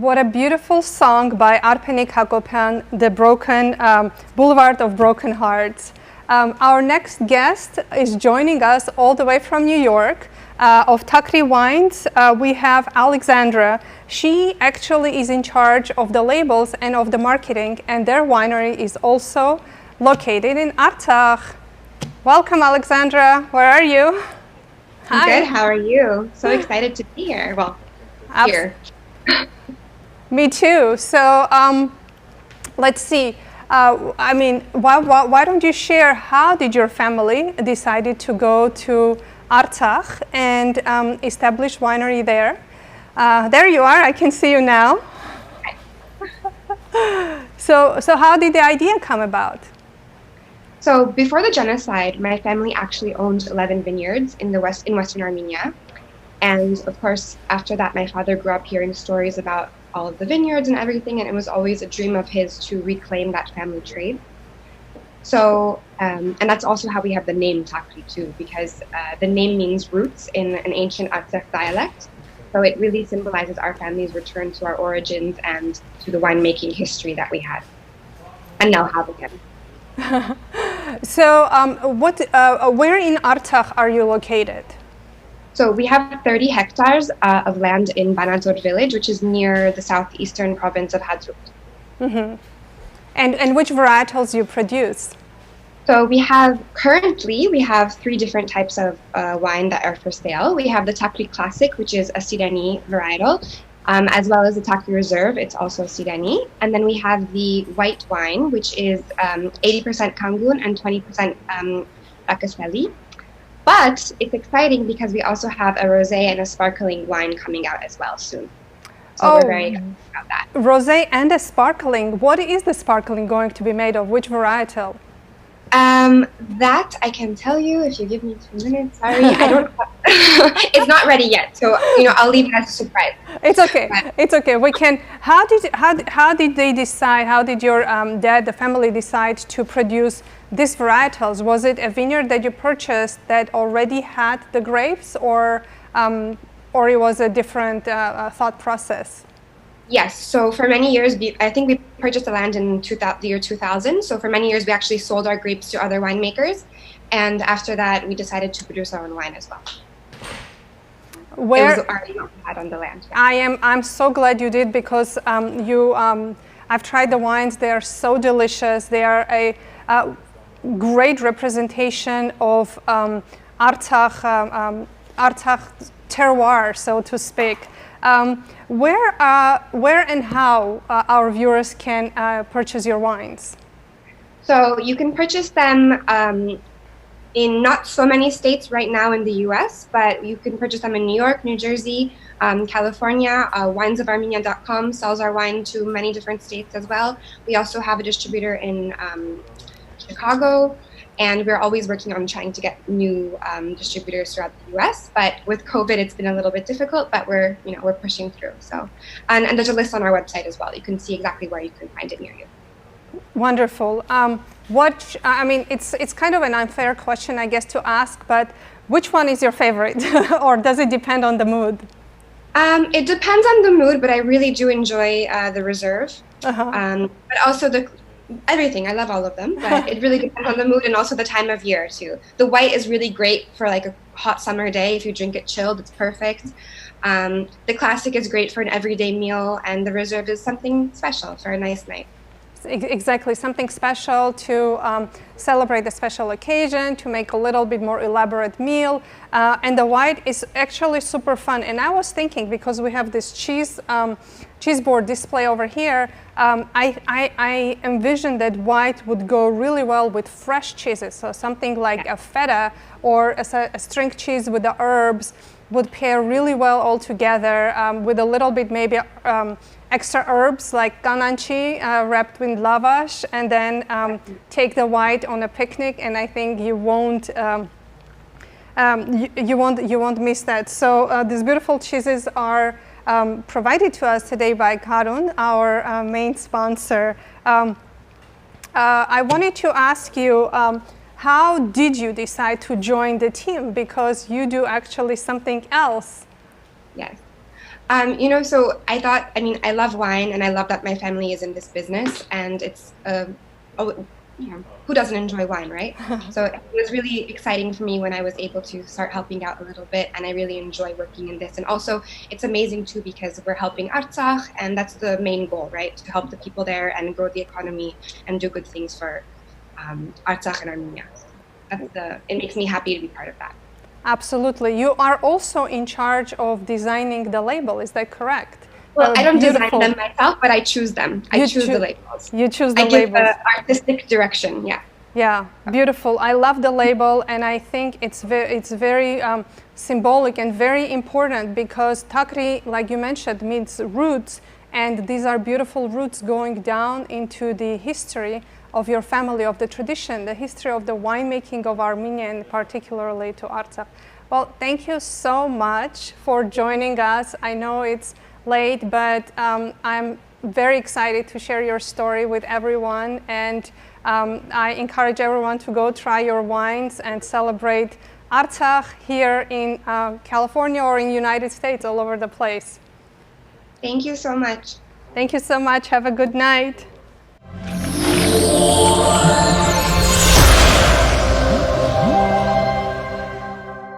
What a beautiful song by Arpenik Hakopan, The Broken Boulevard of Broken Hearts. Our next guest is joining us all the way from New York of Takri Wines. We have Alexandra. She actually is in charge of the labels and of the marketing, and their winery is also located in Artsakh. Welcome, Alexandra. Where are you? I'm good. How are you? So excited to be here. Well, here. Me too. So let's see. I mean, why don't you share how did your family decided to go to Artsakh and establish winery there? There you are. I can see you now. So how did the idea come about? So before the genocide, my family actually owned 11 vineyards in Western Armenia. And of course, after that, my father grew up hearing stories about all of the vineyards and everything, and it was always a dream of his to reclaim that family trade. So, and that's also how we have the name Takri too, because the name means roots in an ancient Artsakh dialect. So it really symbolizes our family's return to our origins and to the winemaking history that we had, and now have again. So, where in Artsakh are you located? So we have 30 hectares of land in Banazor village, which is near the southeastern province of Hadrut. Mm-hmm. And which varietals you produce? So currently we have 3 different types of wine that are for sale. We have the Takri Classic, which is a Sidani varietal, as well as the Takri Reserve. It's also Sidani. And then we have the white wine, which is 80% Kangun and 20% Rakasveli. But it's exciting because we also have a rosé and a sparkling wine coming out as well soon. So we're very excited about that. Rosé and a sparkling. What is the sparkling going to be made of? Which varietal? That I can tell you if you give me 2 minutes. Sorry, I don't. It's not ready yet, so I'll leave it as a surprise. It's okay. It's okay. We can. How did they decide? How did your dad, the family, decide to produce these varietals? Was it a vineyard that you purchased that already had the grapes, or it was a different thought process? Yes. So for many years, I think we purchased the land in the year 2000. So for many years, we actually sold our grapes to other winemakers, and after that, we decided to produce our own wine as well. Where it was already had on the land. Yeah. I'm so glad you did, because I've tried the wines. They are so delicious. They are a great representation of Artsakh terroir, so to speak. Where and how our viewers can purchase your wines? So you can purchase them in not so many states right now in the US, but you can purchase them in New York, New Jersey, California. Winesofarmenia.com sells our wine to many different states as well. We also have a distributor in Chicago, and we're always working on trying to get new distributors throughout the US. But with COVID, it's been a little bit difficult, but we're pushing through. So, and there's a list on our website as well. You can see exactly where you can find it near you. Wonderful. I mean, it's kind of an unfair question, I guess, to ask, but which one is your favorite, or does it depend on the mood? It depends on the mood, but I really do enjoy the Reserve. Uh-huh. But also everything. I love all of them, but it really depends on the mood and also the time of year too. The white is really great for like a hot summer day. If you drink it chilled, it's perfect. The Classic is great for an everyday meal, and the Reserve is something special for a nice night. Exactly, something special to celebrate a special occasion, to make a little bit more elaborate meal. And the white is actually super fun. And I was thinking, because we have this cheese board display over here, I envisioned that white would go really well with fresh cheeses. So something like a feta or a string cheese with the herbs would pair really well all together, with a little bit maybe extra herbs like gananchi wrapped in lavash, and then take the white on a picnic, and I think you won't miss that. So these beautiful cheeses are provided to us today by Karun, our main sponsor. I wanted to ask you, how did you decide to join the team? Because you do actually something else. Yes. So I thought, I mean, I love wine and I love that my family is in this business and oh, who doesn't enjoy wine, right? So it was really exciting for me when I was able to start helping out a little bit and I really enjoy working in this. And also it's amazing too because we're helping Artsakh and that's the main goal, right? To help the people there and grow the economy and do good things for Artsakh and Armenia. It makes me happy to be part of that. Absolutely. You are also in charge of designing the label, is that correct? Well, I don't design them myself, but I choose them. I choose the labels. You choose the labels. I give labels. the artistic direction, yeah. Yeah, beautiful. I love the label, and I think it's very symbolic and very important because Takri, like you mentioned, means roots, and these are beautiful roots going down into the history of your family, of the tradition, the history of the winemaking of Armenia, and particularly to Artsakh. Well, thank you so much for joining us. I know it's late, but I'm very excited to share your story with everyone, and I encourage everyone to go try your wines and celebrate Artsakh here in California or in the United States, all over the place. Thank you so much. Thank you so much. Have a good night.